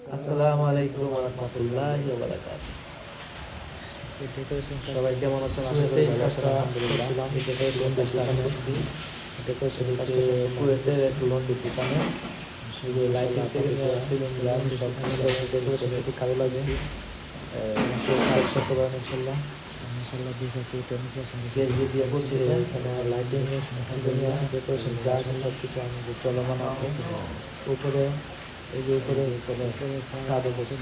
আসসালামু আলাইকুম ওয়া রাহমাতুল্লাহি ওয়া বারাকাতুহু। সবাই কেমন আছেন? আশা করি ভালো আছেন। আলহামদুলিল্লাহ। কুয়েতের এক লন্ড্রি দোকানে লাইটিং থেকে নিয়ে সিলিং গ্লাস সব কিছু কালো লাগে। ইনশাল্লাহ কেজি দিয়ে বসে এখানে লাইটিং ডেকোরেশন যা আছে সব কিছু আমি চলমান আছে। উপরে এই যে উপরে ছাদে করছি,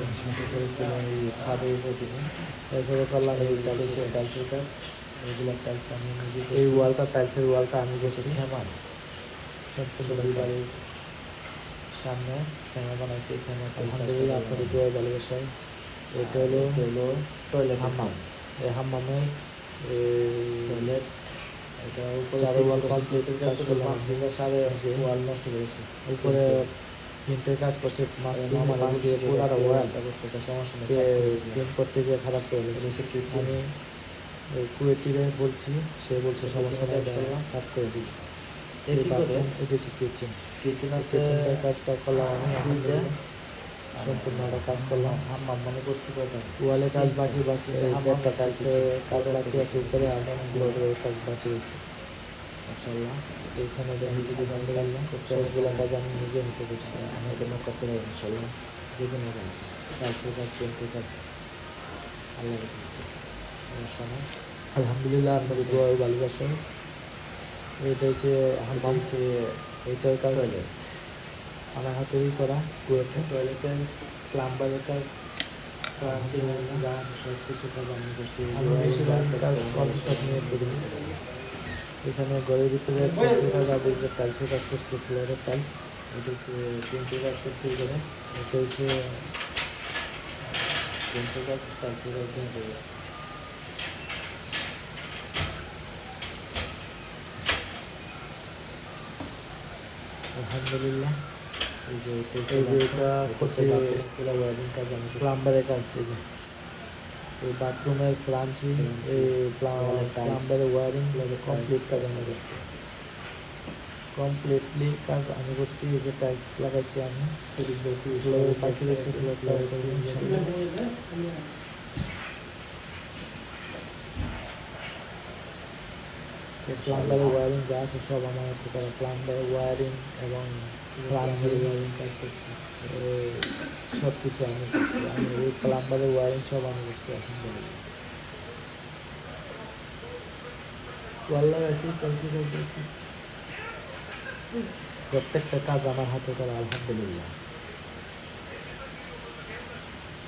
ছাদে উপরে দিলাম। এরপরে করলাম এই টাইলসের কাজ, রেগুলার টাইলস আমি নিজে, এই ওয়ালটা টাইলসের ওয়ালটা আমি করছি। খেমার সম্পূর্ণ বাড়ির সামনে খেমা বানাইছি। এখানে আলহামদুলিল্লাহ আপনাদের দোয়া ভালোবাসায়। এটা হলো টয়লেট হাম্মাম। এই হাম্মামের টয়লেট এটা উপরে চার ওয়াল কমপ্লিটের কাজ করলাম। মাছ দিয়ে সাড়ে ওয়াল নষ্ট করেছে। উপরে প্রিন্টের কাজ করছে, মাছ দিয়ে পুরো ওয়াল সমস্যা নেই। প্রিন্ট করতে গিয়ে খারাপ করে গেছে। আমি কুয়েতিরে বলছি, সে বলছে সমস্যা নেই, সাফ করে দিই। কিচেনের কাজটা করলাম আমি আলহামদুলিল্লাহ, সম্পূর্ণ কাজ করলাম। হাম্মাম মনে করছি ওয়ালে কাজ বাকি বাসে, একটা টাইলসের কাজ বাকি আছে উপরে, আর অনেকগুলো কাজ বাকি আছে মাশাআল্লাহ। এইখানে যদি বন্ধ করলাম সবগুলো কাজ আমি নিজে নিতে করছি। আমি কোনো করতে পারি ইনশাআল্লাহ। যে কোনো কাজ, টাইলসের কাজ, পেন্টের কাজ আল্লাহ সমস্যা নেই। আলহামদুলিল্লাহ আপনাদের দোয়া ও ভালোবাসা। এটা হচ্ছে হাম্মাম, এইটার কাজ আমার হাতেই করা। কুয়েতে টয়লেটের প্লাম্বারের কাজ, যা আছে সব কিছু কাজ আমি করছি। কাজ কনস্ট্রাক্ট নিয়ে করি। এখানে ঘরের ভিতরে টাইলসের কাজ করছি, ফ্লোরের টাইলস। এটা হচ্ছে প্রিন্টের কাজ করছি। এখানে এটা হচ্ছে প্রিন্টের কাজ, টাইলসের কাজ প্রিন্টের কাজ। আলহামদুলিল্লাহ। এই যে এটা করছি পুরো ওয়ারিং কাজ আমি, প্লাম্বারের কাজ। এই যে এই বাথরুমের ফ্লাঞ্চিং, এই প্লাম্বারের ওয়ারিং কমপ্লিট কাজ আমি করছি, কমপ্লিটলি কাজ আমি করছি। এই যে টাইলস লাগাইছি আমি, বাকি রয়েছে প্লাম্বারের ওয়ারিং যা আছে সব আমার হাতে করা। প্লাম্বারের ওয়ারিং এবং ফ্লাঞ্চিং ওয়ারিং কাজ করছি, সব কিছু আমি করছি। আমি ওই প্লাম্বারের ওয়ারিং সব আমি করছি আলহামদুলিল্লাহ। ওয়াল লাগাইছি, প্রত্যেকটা কাজ আমার হাতে করা আলহামদুলিল্লাহ।